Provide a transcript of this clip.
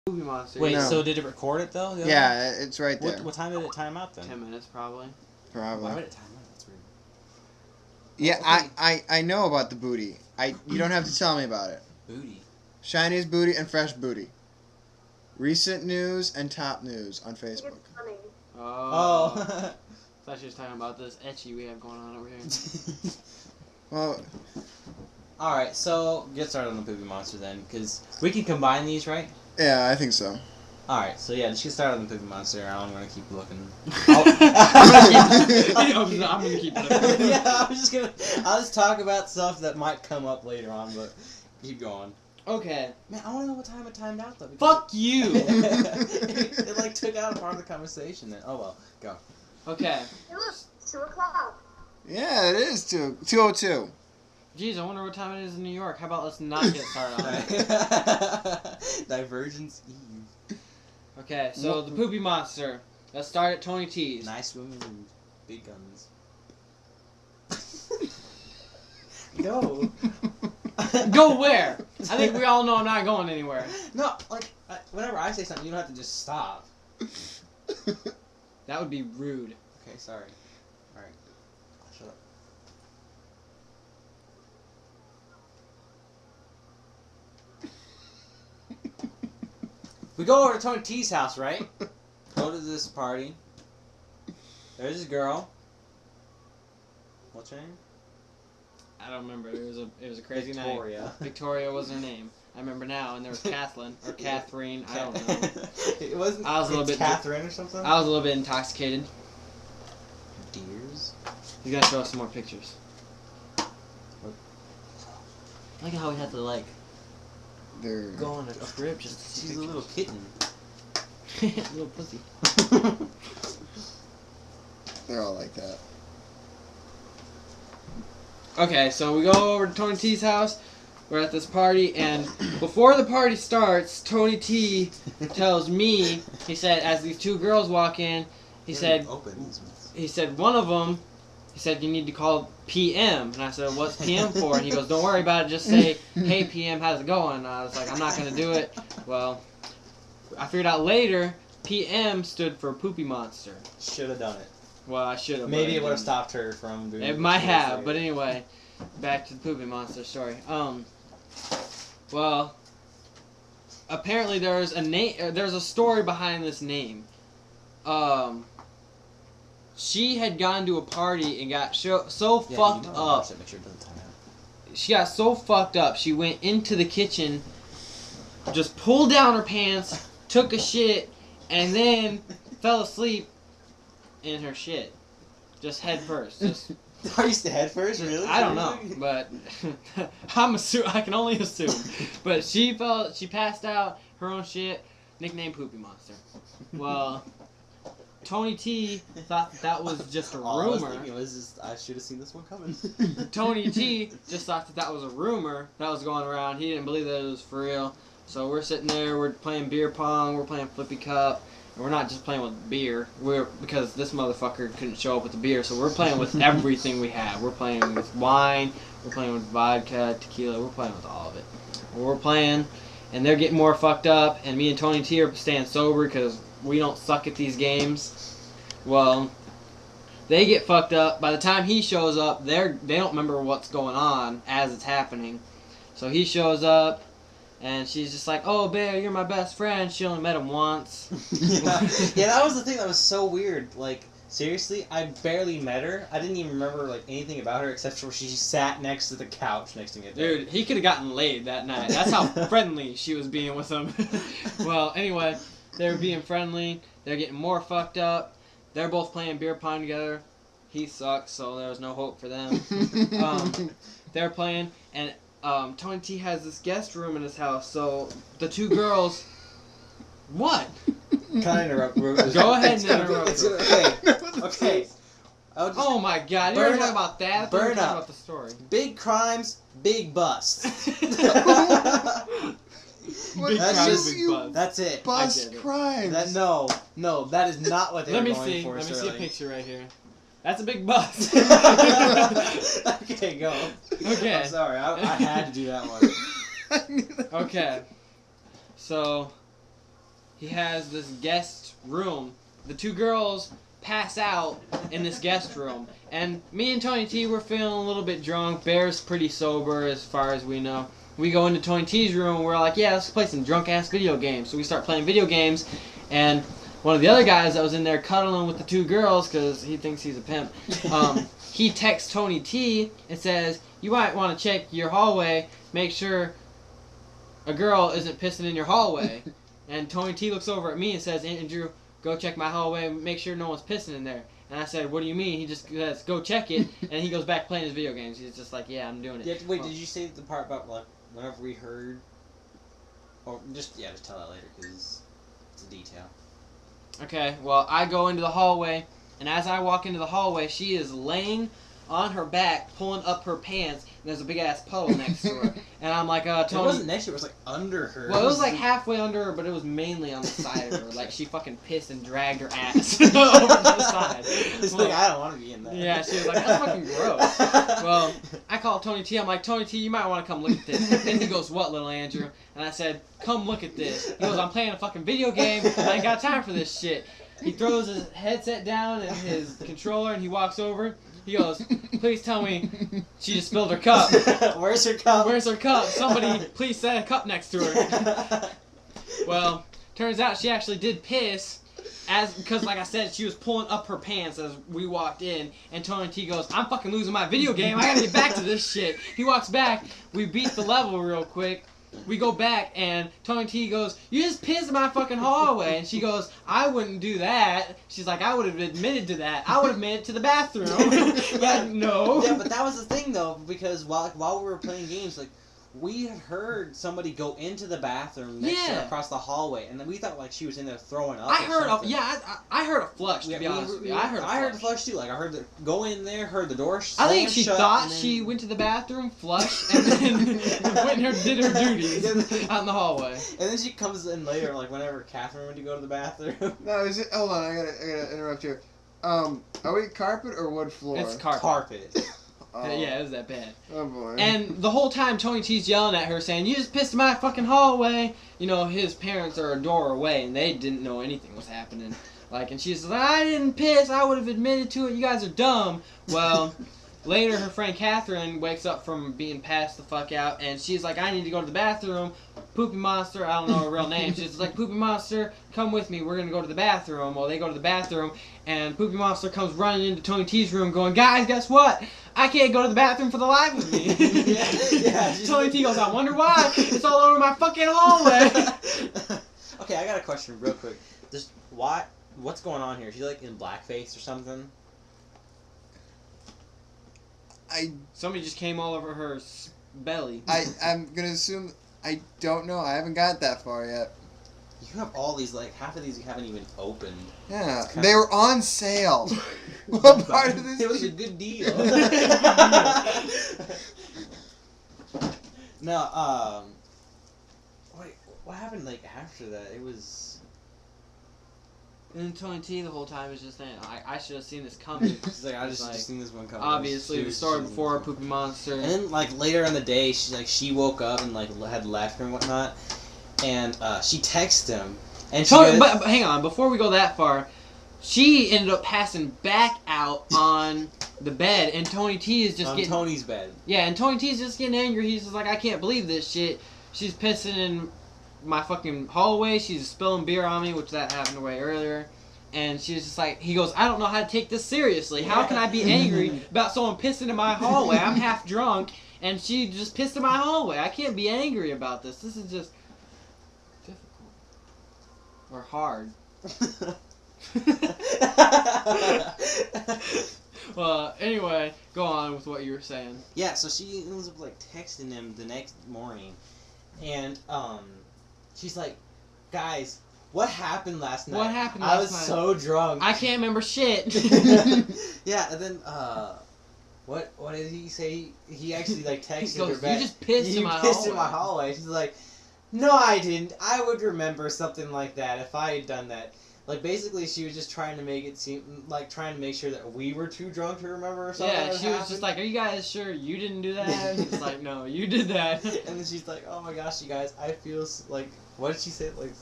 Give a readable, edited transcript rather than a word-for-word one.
Movie Monster. Wait, No. so did it record it though? Yeah, it's right there. What time did it time out then? 10 minutes probably. Probably. Why would it time out? That's weird. Yeah, Okay. I know about the booty. You don't have to tell me about it. Booty. Shiniest booty and fresh booty. Recent news and top news on Facebook. It's funny. Oh. I Oh. thought she was talking about this etchy we have going on over here. Well, Alright, so get started on the Poopy Monster then, because we can combine these, right? yeah, I think so. Alright, so yeah, just get started on the Poopy Monster. I'm gonna keep looking. I'm gonna keep looking. Yeah, I'll just talk about stuff that might come up later on, but keep going. Okay. Man, I wanna know what time it timed out though. Fuck you! it like took out a part of the conversation then. Oh well, go. Okay. Hey, look, 2 o'clock. Yeah, it is 2:02. Jeez, I wonder what time it is in New York. How about let's not get started on it? Divergence Eve. Okay, so the Poopy Monster. Let's start at Tony T's. Nice women and big guns. Go. Go where? I think we all know I'm not going anywhere. No, like, whenever I say something, you don't have to just stop. That would be rude. Okay, sorry. Alright. Shut up. We go over to Tony T's house, right? Go to this party. There's this girl. What's her name? I don't remember. It was a crazy Victoria. night. Victoria was her name. I remember now, and there was Kathleen or Catherine. I don't know. It wasn't. I was a little bit. Catherine or something. I was a little bit intoxicated. Deers. He's gonna show us some more pictures. Look at how we have to like They're go on a trip just to see She's a little kitten. little pussy. they're all like that. Okay, so we go over to Tony T's house. We're at this party, and before the party starts, Tony T tells me, he said, as these two girls walk in, he said, one of them, he said, you need to call PM. And I said, what's PM for? And he goes, don't worry about it, just say, hey PM, how's it going? And I was like, I'm not going to do it. Well, I figured out later, PM stood for Poopy Monster. Should have done it. Well, I should have. Maybe it would have stopped her from doing It might have, but anyway, back to the Poopy Monster story. Well, apparently there's a story behind this name. She had gone to a party and got so fucked up. Make sure it doesn't time out. She got so fucked up, she went into the kitchen, just pulled down her pants, took a shit, and then fell asleep in her shit. Just head first. Just Are you head first, really? I don't know, but I can only assume. But she passed out, her own shit, nicknamed Poopy Monster. Well, Tony T thought that was just a All I was rumor. thinking was just, I should have seen this one coming. Tony T just thought that was a rumor that was going around. He didn't believe that it was for real. So we're sitting there, we're playing beer pong, we're playing flippy cup. And we're not just playing with beer. Because this motherfucker couldn't show up with the beer, so we're playing with everything we have. We're playing with wine, we're playing with vodka, tequila, we're playing with all of it. We're playing, and they're getting more fucked up, and me and Tony T are staying sober because we don't suck at these games. Well, they get fucked up. By the time he shows up, they don't remember what's going on as it's happening. So he shows up, and she's just like, oh, Bear, you're my best friend. She only met him once. Yeah, that was the thing that was so weird. Like, seriously, I barely met her. I didn't even remember, like, anything about her except for she sat next to the couch next to me. Dude, he could have gotten laid that night. That's how friendly she was being with him. Well, anyway, they were being friendly. They're getting more fucked up. They're both playing beer pong together. He sucks, so there was no hope for them. They're playing, and Tony T has this guest room in his house, so the two girls... What? Can I interrupt? Go ahead and interrupt. Okay. Oh my god, you're talking about that? Burn up. About the story. Big crimes, big busts. What That's do just- you bust. That's it. bust it. crimes? No, that is not what they Let were me going see. for, Let me see a Sterling. picture right here. That's a big bust. Okay, go. Okay. I'm sorry, I had to do that one. Okay. So, he has this guest room. The two girls pass out in this guest room. And me and Tony T, we're feeling a little bit drunk. Bear's pretty sober as far as we know. We go into Tony T's room and we're like, yeah, let's play some drunk-ass video games. So we start playing video games, and one of the other guys that was in there cuddling with the two girls, because he thinks he's a pimp, he texts Tony T and says, you might want to check your hallway, make sure a girl isn't pissing in your hallway. And Tony T looks over at me and says, Andrew, go check my hallway and make sure no one's pissing in there. And I said, what do you mean? He just says, go check it, and he goes back playing his video games. He's just like, yeah, I'm doing it. Yeah, wait, did you say the part about, like, whenever we heard... Or, just tell that later, because it's a detail. Okay, well, I go into the hallway, and as I walk into the hallway, she is laying on her back, pulling up her pants, and there's a big-ass puddle next to her. And I'm like, Tony... It wasn't next to her, it was, like, under her. Well, it was, like, halfway under her, but it was mainly on the side of her. Like, she fucking pissed and dragged her ass over to the side. It's like, I don't want to be in there. Yeah, she was like, that's fucking gross. Well, I called Tony T. I'm like, Tony T, you might want to come look at this. And he goes, what, little Andrew? And I said, come look at this. He goes, I'm playing a fucking video game, and I ain't got time for this shit. He throws his headset down and his controller, and he walks over. He goes, please tell me she just spilled her cup. Where's her cup? Where's her cup? Somebody please set a cup next to her. Well, turns out she actually did piss, because like I said, she was pulling up her pants as we walked in, and Tony T goes, I'm fucking losing my video game, I gotta get back to this shit. He walks back, we beat the level real quick. We go back, and Tony T goes, you just pissed in my fucking hallway. And she goes, I wouldn't do that. She's like, I would have admitted to that. I would have made it to the bathroom. But no. Yeah, but that was the thing, though, because while we were playing games, like, we had heard somebody go into the bathroom next to her across the hallway, and then we thought, like, she was in there throwing up. I heard a flush, to be honest with you. I heard the flush, too. Like, I heard the go in there, heard the door I think she shut, thought she went to the bathroom, flushed, and then went and did her duties out in the hallway. And then she comes in later, like, whenever Catherine went to go to the bathroom. No, is it? Hold on, I gotta interrupt here. Are we carpet or wood floor? It's carpet. Carpet. Oh. Yeah, it was that bad. Oh boy. And the whole time Tony T's yelling at her saying, you just pissed in my fucking hallway. You know, his parents are a door away and they didn't know anything was happening. Like, and she's like, I didn't piss, I would have admitted to it, you guys are dumb. Well, later her friend Catherine wakes up from being passed the fuck out and she's like, I need to go to the bathroom. Poopy Monster, I don't know her real name. She's like, Poopy Monster, come with me, we're gonna go to the bathroom. Well, they go to the bathroom and Poopy Monster comes running into Tony T's room going, guys, guess what? I can't go to the bathroom for the life of me. yeah. Tony T goes, I wonder why. It's all over my fucking hallway. Okay, I got a question real quick. What's going on here? Is she like in blackface or something? Somebody just came all over her belly. I'm gonna assume, I don't know, I haven't got that far yet. You have all these, like, half of these you haven't even opened. Yeah, they were on sale. What part of this? It was a good deal. No, wait, what happened, like, after that? It was... And Tony T the whole time is just saying, I should have seen this coming. She's like, I just seen this one coming. Obviously, the story before Poopy Monster. And then, like, later in the day, she woke up and, like, had left and whatnot. And she texted him. And but hang on, before we go that far, she ended up passing back out on the bed, and Tony T is just getting... Tony's bed. Yeah, and Tony T's just getting angry. He's just like, I can't believe this shit. She's pissing in my fucking hallway. She's spilling beer on me, which that happened way earlier. And she's just like, he goes, I don't know how to take this seriously. How can I be angry about someone pissing in my hallway? I'm half drunk, and she just pissed in my hallway. I can't be angry about this. This is just difficult. Or hard. Well, anyway, go on with what you were saying. Yeah, so she ends up, like, texting him the next morning. And, she's like, guys, what happened last night? What happened last night? I was so drunk. I can't remember shit. Yeah, and then, what did he say? He actually, like, texted goes, her back. You just pissed in my hallway. In my hallway. She's like, no, I didn't. I would remember something like that if I had done that. Like, basically, she was just trying to make it seem, like, trying to make sure that we were too drunk to remember or something. Yeah, she was just like, are you guys sure you didn't do that? And he's like, no, you did that. And then she's like, oh my gosh, you guys, I feel, like, what did she say? Like,